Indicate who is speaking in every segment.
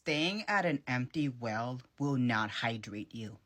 Speaker 1: Staying at an empty well will not hydrate you.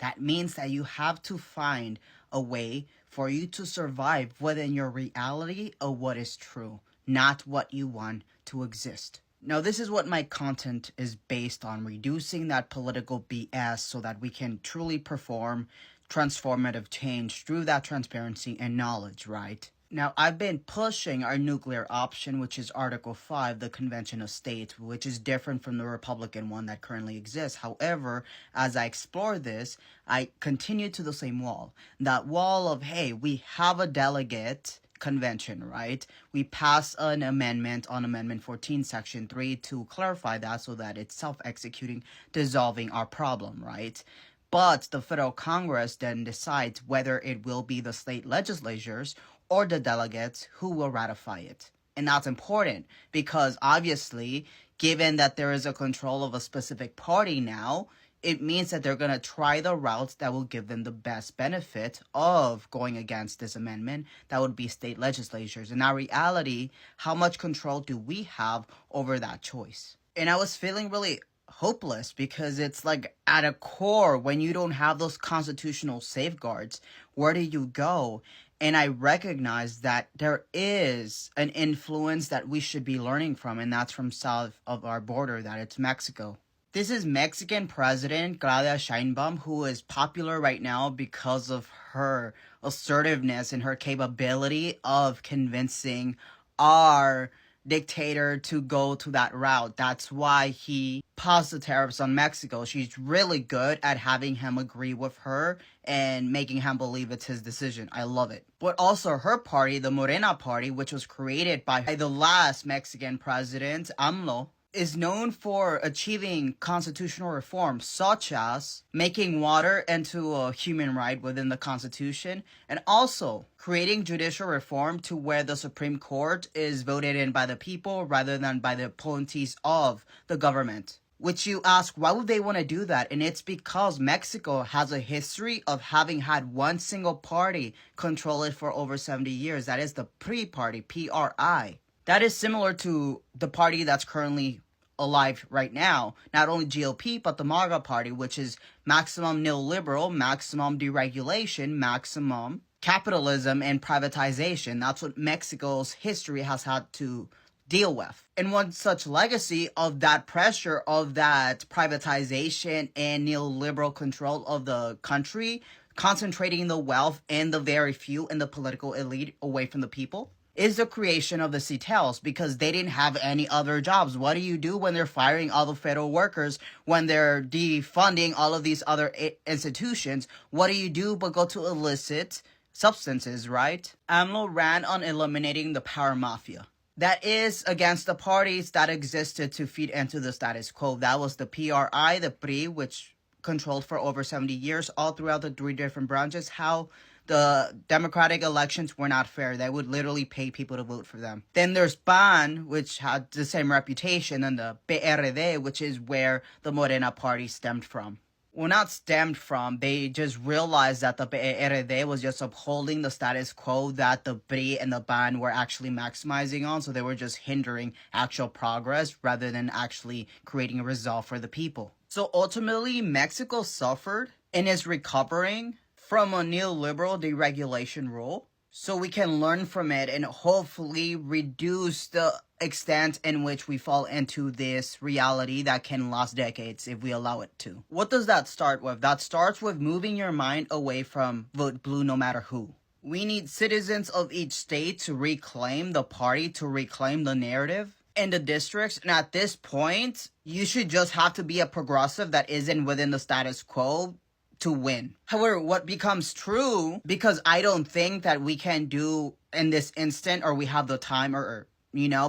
Speaker 1: That means that you have to find a way for you to survive within your reality of what is true, not what you want to exist. Now, this is what my content is based on, reducing that political BS so that we can truly perform transformative change through that transparency and knowledge, right? Now, I've been pushing our nuclear option, which is Article 5, the Convention of States, which is different from the Republican one that currently exists. However, as I explore this, I continue to the same wall. That wall of, hey, we have a delegate convention, right? We pass an amendment on Amendment 14, Section 3 to clarify that so that it's self-executing, dissolving our problem, right? But the federal Congress then decides whether it will be the state legislatures or the delegates who will ratify it. And that's important because obviously, given that there is a control of a specific party now, it means that they're going to try the routes that will give them the best benefit of going against this amendment. That would be state legislatures. In our reality, how much control do we have over that choice? And I was feeling really hopeless because it's like at a core, when you don't have those constitutional safeguards, where do you go? And I recognize that there is an influence that we should be learning from, and that's from south of our border, that it's Mexico. This is Mexican President Claudia Sheinbaum, who is popular right now because of her assertiveness and her capability of convincing our dictator to go to that route. That's why he paused the tariffs on Mexico. She's really good at having him agree with her and making him believe it's his decision. I love it. But also her party, the Morena party, which was created by the last Mexican president, AMLO, is known for achieving constitutional reforms, such as making water into a human right within the Constitution, and also creating judicial reform to where the Supreme Court is voted in by the people rather than by the appointees of the government. Which you ask, why would they want to do that? And it's because Mexico has a history of having had one single party control it for over 70 years. That is the PRI party, P-R-I. That is similar to the party that's currently alive right now. Not only GOP, but the MAGA party, which is maximum neoliberal, maximum deregulation, maximum capitalism and privatization. That's what Mexico's history has had to deal with. And one such legacy of that pressure of that privatization and neoliberal control of the country, concentrating the wealth and the very few and the political elite away from the people, is the creation of the CETELs, because they didn't have any other jobs. What do you do when they're firing all the federal workers, when they're defunding all of these other institutions? What do you do but go to illicit substances, right? AMLO ran on eliminating the power mafia. That is against the parties that existed to feed into the status quo. That was the PRI, the PRI, which controlled for over 70 years, all throughout the three different branches, how the democratic elections were not fair. They would literally pay people to vote for them. Then there's PAN, which had the same reputation, and the PRD, which is where the Morena party stemmed from. Well, not stemmed from, they just realized that the PRD was just upholding the status quo that the PRI and the PAN were actually maximizing on, so they were just hindering actual progress rather than actually creating a result for the people. So ultimately, Mexico suffered and is recovering from a neoliberal deregulation rule, so we can learn from it and hopefully reduce the extent in which we fall into this reality that can last decades if we allow it to. What does that start with? That starts with moving your mind away from vote blue no matter who. We need citizens of each state to reclaim the party, to reclaim the narrative in the districts. And at this point, you should just have to be a progressive that isn't within the status quo to win. However, what becomes true, because I don't think that we can do in this instant, or we have the time or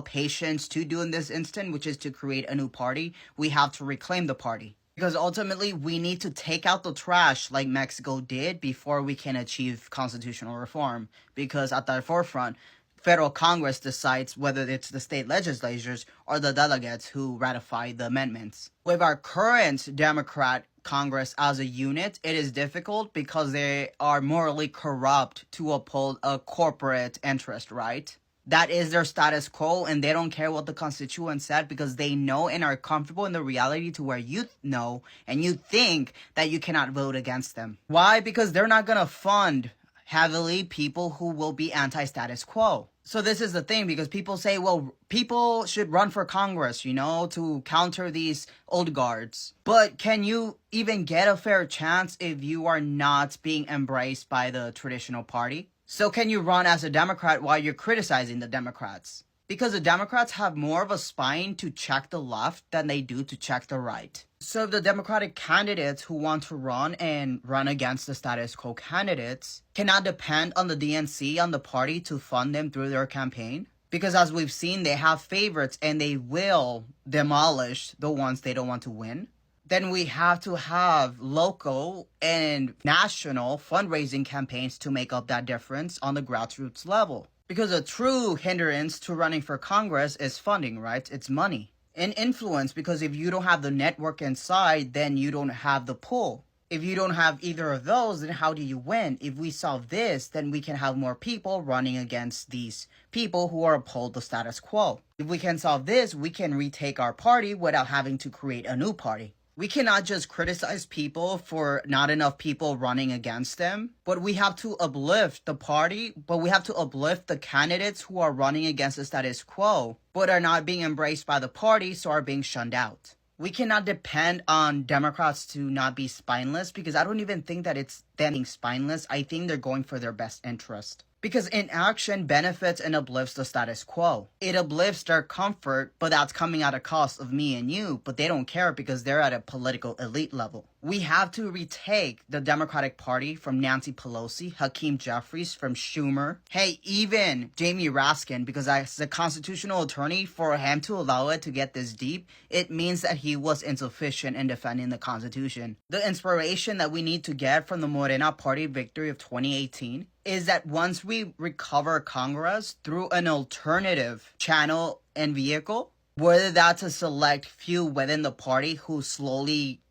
Speaker 1: patience to do in this instant, which is to create a new party, we have to reclaim the party. Because ultimately, we need to take out the trash like Mexico did before we can achieve constitutional reform. Because at the forefront, federal Congress decides whether it's the state legislatures or the delegates who ratify the amendments. With our current Democrat Congress as a unit, it is difficult because they are morally corrupt to uphold a corporate interest, right? That is their status quo, and they don't care what the constituents said because they know and are comfortable in the reality to where you know and you think that you cannot vote against them. Why? Because they're not going to fund heavily people who will be anti-status quo. So this is the thing, because people say, well, people should run for Congress, to counter these old guards. But can you even get a fair chance if you are not being embraced by the traditional party? So can you run as a Democrat while you're criticizing the Democrats? Because the Democrats have more of a spine to check the left than they do to check the right. So the Democratic candidates who want to run and run against the status quo candidates cannot depend on the DNC, on the party, to fund them through their campaign. Because as we've seen, they have favorites and they will demolish the ones they don't want to win. Then we have to have local and national fundraising campaigns to make up that difference on the grassroots level. Because a true hindrance to running for Congress is funding, right? It's money. And influence, because if you don't have the network inside, then you don't have the pull. If you don't have either of those, then how do you win? If we solve this, then we can have more people running against these people who are uphold the status quo. If we can solve this, we can retake our party without having to create a new party. We cannot just criticize people for not enough people running against them, but we have to uplift the party, but we have to uplift the candidates who are running against the status quo, but are not being embraced by the party, so are being shunned out. We cannot depend on Democrats to not be spineless, because I don't even think that it's them being spineless. I think they're going for their best interest. Because inaction benefits and uplifts the status quo. It uplifts their comfort, but that's coming at a cost of me and you, but they don't care because they're at a political elite level. We have to retake the Democratic Party from Nancy Pelosi, Hakeem Jeffries, from Schumer. Hey, even Jamie Raskin, because as a constitutional attorney, for him to allow it to get this deep, it means that he was insufficient in defending the Constitution. The inspiration that we need to get from the Morena Party victory of 2018 is that once we recover Congress through an alternative channel and vehicle, whether that's a select few within the party who slowly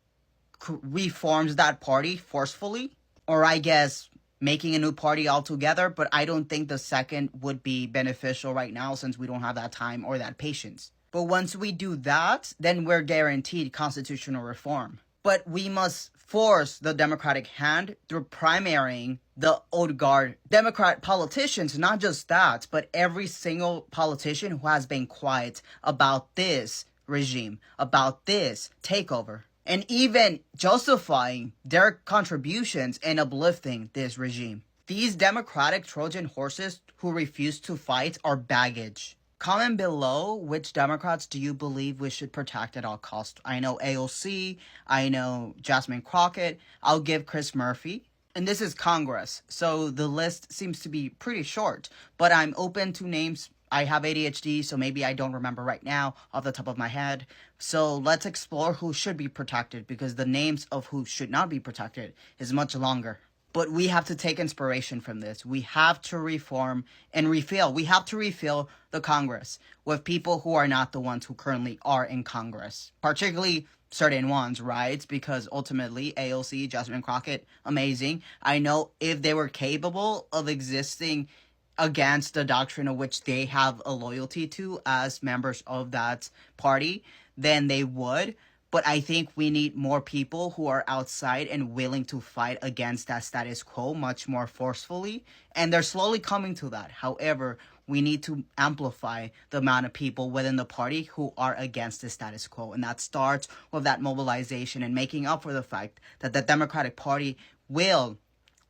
Speaker 1: reforms that party forcefully, or I guess making a new party altogether, but I don't think the second would be beneficial right now since we don't have that time or that patience. But once we do that, then we're guaranteed constitutional reform. But we must force the Democratic hand through primarying the old guard Democrat politicians, not just that, but every single politician who has been quiet about this regime, about this takeover, and even justifying their contributions and uplifting this regime. These Democratic Trojan horses who refuse to fight are baggage. Comment below which Democrats do you believe we should protect at all costs. I know AOC, I know Jasmine Crockett, I'll give Chris Murphy. And this is Congress, so the list seems to be pretty short, but I'm open to names. I have ADHD, so maybe I don't remember right now off the top of my head. So let's explore who should be protected, because the names of who should not be protected is much longer. But we have to take inspiration from this. We have to reform and refill. We have to refill the Congress with people who are not the ones who currently are in Congress, particularly certain ones, right? Because ultimately, AOC, Jasmine Crockett, amazing. I know if they were capable of existing against the doctrine of which they have a loyalty to as members of that party, then they would. But I think we need more people who are outside and willing to fight against that status quo much more forcefully. And they're slowly coming to that. However, we need to amplify the amount of people within the party who are against the status quo. And that starts with that mobilization and making up for the fact that the Democratic Party will,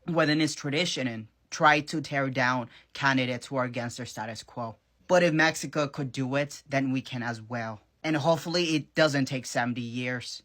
Speaker 1: within its tradition, and try to tear down candidates who are against their status quo. But if Mexico could do it, then we can as well. And hopefully it doesn't take 70 years.